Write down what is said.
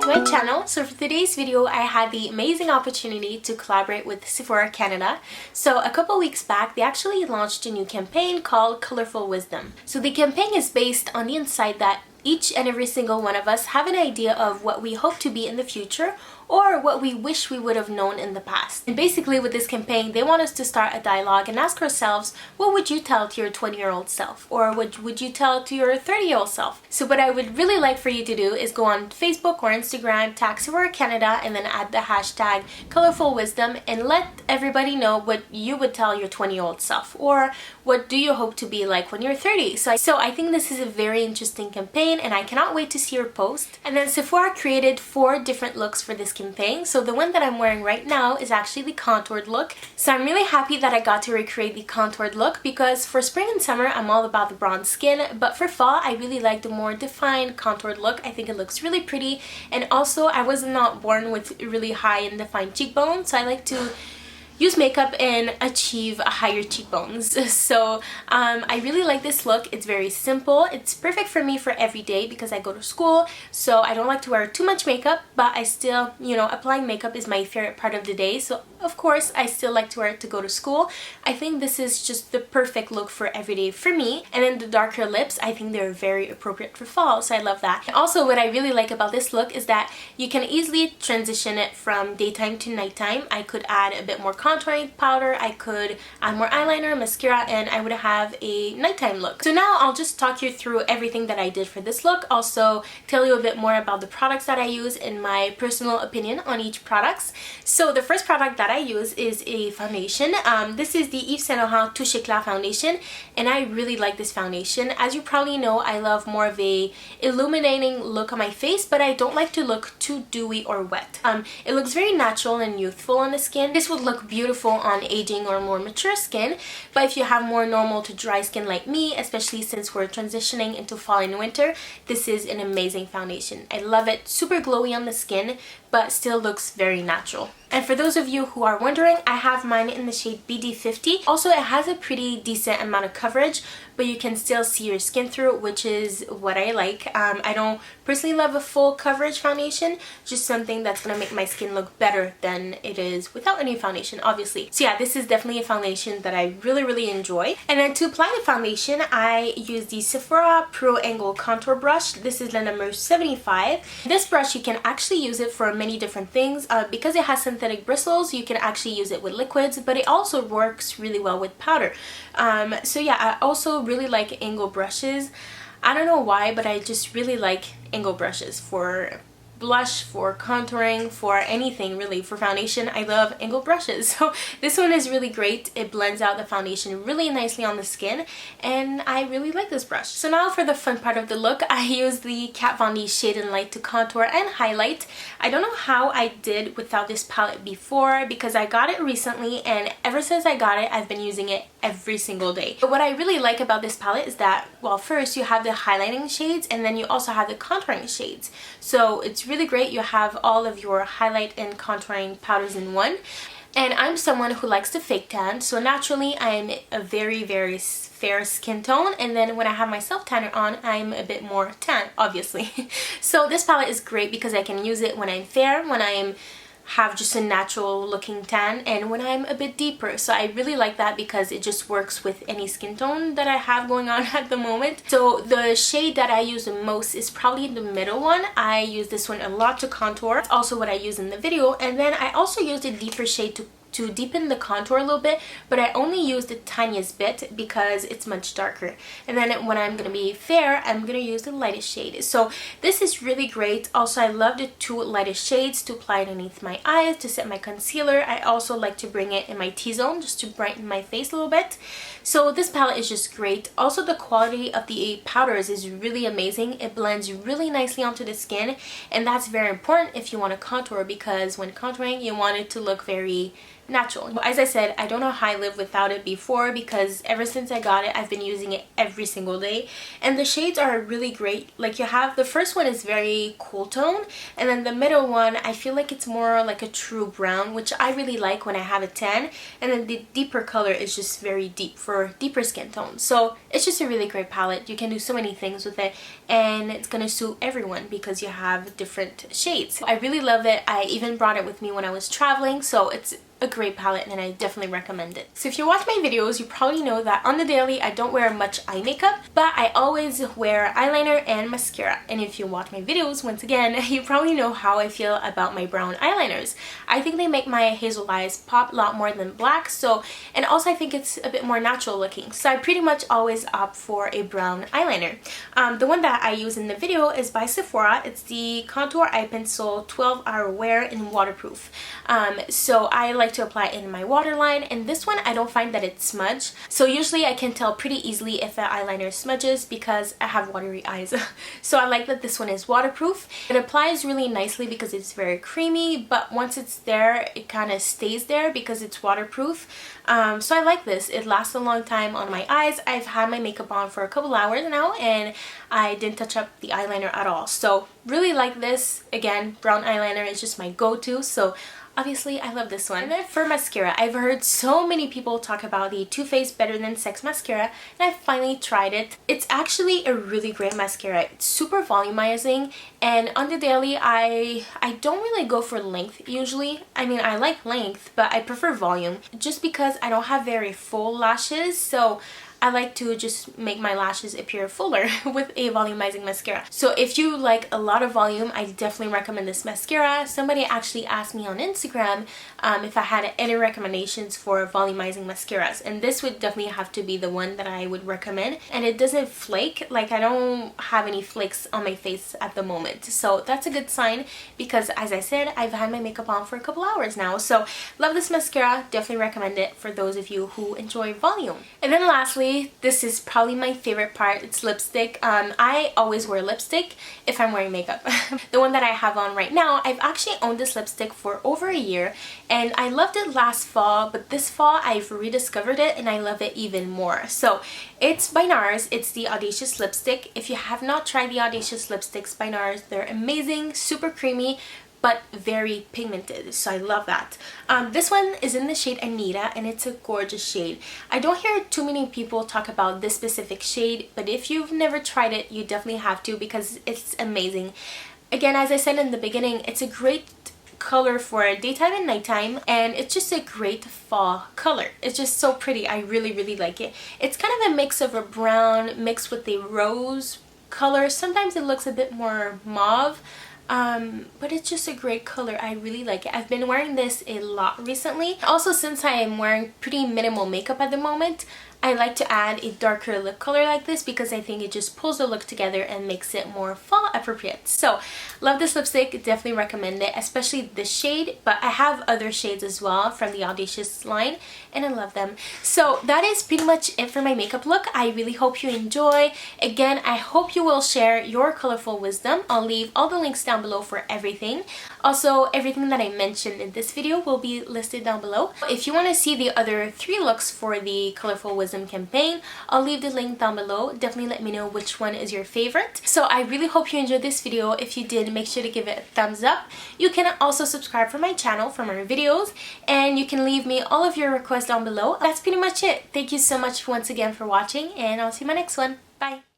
to my channel. So for today's video, I had the amazing opportunity to collaborate with Sephora Canada. So a couple weeks back, they actually launched a new campaign called Colourfulwisdom. So the campaign is based on the insight that each and every single one of us have an idea of what we hope to be in the future or what we wish we would have known in the past. And basically with this campaign, they want us to start a dialogue and ask ourselves, what would you tell to your 20-year-old self? Or what would you tell to your 30-year-old self? So what I would really like for you to do is go on Facebook or Instagram, tag Sephora Canada, and then add the hashtag Colourfulwisdom and let everybody know what you would tell your 20-year-old self, or what do you hope to be like when you're 30. So I think this is a very interesting campaign and I cannot wait to see your post. And then Sephora created 4 different looks for this campaign. So the one that I'm wearing right now is actually the contoured look. So I'm really happy that I got to recreate the contoured look because for spring and summer I'm all about the bronze skin, but for fall I really like the more defined contoured look. I think it looks really pretty, and also I was not born with really high and defined cheekbones, so I like to use makeup and achieve higher cheekbones. So I really like this look. It's very simple. It's perfect for me for every day because I go to school, so I don't like to wear too much makeup, but I still, you know, applying makeup is my favorite part of the day, so of course I still like to wear it to go to school. I think this is just the perfect look for every day for me. And then the darker lips, I think they're very appropriate for fall, so I love that. And also what I really like about this look is that you can easily transition it from daytime to nighttime. I could add a bit more contouring powder, I could add more eyeliner, mascara, and I would have a nighttime look. So now I'll just talk you through everything that I did for this look, also tell you a bit more about the products that I use and my personal opinion on each products. So the first product that I use is a foundation. This is the Yves Saint Laurent Touche Éclair foundation, and I really like this foundation. As you probably know, I love more of a illuminating look on my face, but I don't like to look too dewy or wet. It looks very natural and youthful on the skin. This would look beautiful on aging or more mature skin, but if you have more normal to dry skin like me, especially since we're transitioning into fall and winter, this is an amazing foundation. I love it. Super glowy on the skin, but still looks very natural. And for those of you who are wondering, I have mine in the shade BD50. Also, it has a pretty decent amount of coverage, but you can still see your skin through, which is what I like. I don't personally love a full coverage foundation, just something that's gonna make my skin look better than it is without any foundation, obviously. So yeah, this is definitely a foundation that I really enjoy. And then to apply the foundation, I use the Sephora Pro Angle Contour Brush. This is the number 75. This brush, you can actually use it for many different things. Because it has synthetic bristles, you can actually use it with liquids, but it also works really well with powder. So yeah, I also really like angle brushes. I don't know why, but I just really like angle brushes for blush, for contouring, for anything really. For foundation, I love angle brushes. So this one is really great. It blends out the foundation really nicely on the skin, and I really like this brush. So now for the fun part of the look, I use the Kat Von D Shade and Light to contour and highlight. I don't know how I did without this palette before because I got it recently, and ever since I got it, I've been using it every single day. But what I really like about this palette is that, well, first you have the highlighting shades and then you also have the contouring shades. So it's really great. You have all of your highlight and contouring powders in one. And I'm someone who likes to fake tan, so naturally I'm a very fair skin tone, and then when I have my self tanner on, I'm a bit more tan, obviously. So this palette is great because I can use it when I'm fair, when I'm have just a natural looking tan, and when I'm a bit deeper. So I really like that because it just works with any skin tone that I have going on at the moment. So the shade that I use the most is probably the middle one. I use this one a lot to contour. It's also what I use in the video, and then I also use a deeper shade to deepen the contour a little bit, but I only use the tiniest bit because it's much darker. And then when I'm gonna be fair, I'm gonna use the lightest shade. So this is really great. Also, I love the 2 lightest shades to apply underneath my eyes to set my concealer. I also like to bring it in my T-zone just to brighten my face a little bit. So this palette is just great. Also, the quality of the powders is really amazing. It blends really nicely onto the skin, and that's very important if you want to contour, because when contouring you want it to look very natural. As I said, I don't know how I lived without it before because ever since I got it, I've been using it every single day. And the shades are really great. Like you have, the first one is very cool tone, and then the middle one, I feel like it's more like a true brown, which I really like when I have a tan. And then the deeper color is just very deep for deeper skin tones. So it's just a really great palette. You can do so many things with it, and it's gonna suit everyone because you have different shades. I really love it. I even brought it with me when I was traveling, so it's a great palette and I definitely recommend it. So if you watch my videos, you probably know that on the daily I don't wear much eye makeup, but I always wear eyeliner and mascara. And if you watch my videos, once again, you probably know how I feel about my brown eyeliners. I think they make my hazel eyes pop a lot more than black, so, and also I think it's a bit more natural looking. So I pretty much always opt for a brown eyeliner. The one that I use in the video is by Sephora. It's the Contour Eye Pencil 12-Hour Wear in Waterproof. So I like to apply it in my waterline, and this one I don't find that it smudges. So usually I can tell pretty easily if an eyeliner smudges because I have watery eyes. So I like that this one is waterproof. It applies really nicely because it's very creamy, but once it's there, it kind of stays there because it's waterproof. So I like this. It lasts a long time on my eyes. I've had my makeup on for a couple hours now and I didn't touch up the eyeliner at all. So really like this. Again, brown eyeliner is just my go-to, so obviously I love this one. And then for mascara, I've heard so many people talk about the Too Faced Better Than Sex mascara, and I finally tried it. It's actually a really great mascara. It's super volumizing, and on the daily I don't really go for length usually. I mean, I like length, but I prefer volume just because I don't have very full lashes, so I like to just make my lashes appear fuller with a volumizing mascara. So if you like a lot of volume, I definitely recommend this mascara. Somebody actually asked me on Instagram if I had any recommendations for volumizing mascaras, and this would definitely have to be the one that I would recommend. And it doesn't flake. Like, I don't have any flakes on my face at the moment, so that's a good sign because, as I said, I've had my makeup on for a couple hours now. So love this mascara. Definitely recommend it for those of you who enjoy volume. And then lastly, this is probably my favorite part. It's lipstick. I always wear lipstick if I'm wearing makeup. The one that I have on right now, I've actually owned this lipstick for over a year, and I loved it last fall, but this fall I've rediscovered it and I love it even more. So it's by NARS. It's the Audacious Lipstick. If you have not tried the Audacious lipsticks by NARS, they're amazing, super creamy, but very pigmented, so I love that. This one is in the shade Anita, and it's a gorgeous shade. I don't hear too many people talk about this specific shade, but if you've never tried it, you definitely have to because it's amazing. Again, as I said in the beginning, it's a great color for daytime and nighttime, and it's just a great fall color. It's just so pretty. I really like it. It's kind of a mix of a brown mixed with a rose color. Sometimes it looks a bit more mauve, but it's just a great color. I really like it. I've been wearing this a lot recently. Also, since I am wearing pretty minimal makeup at the moment, I like to add a darker lip color like this because I think it just pulls the look together and makes it more fall appropriate. So love this lipstick, definitely recommend it, especially this shade, but I have other shades as well from the Audacious line and I love them. So that is pretty much it for my makeup look. I really hope you enjoy. Again, I hope you will share your colorful wisdom. I'll leave all the links down below for everything. Also, everything that I mentioned in this video will be listed down below. If you want to see the other 3 looks for the Colorful Wisdom campaign, I'll leave the link down below. Definitely let me know which one is your favorite. So I really hope you enjoyed this video. If you did, make sure to give it a thumbs up. You can also subscribe for my channel for more videos, and you can leave me all of your requests down below. That's pretty much it. Thank you so much once again for watching, and I'll see you in my next one. Bye!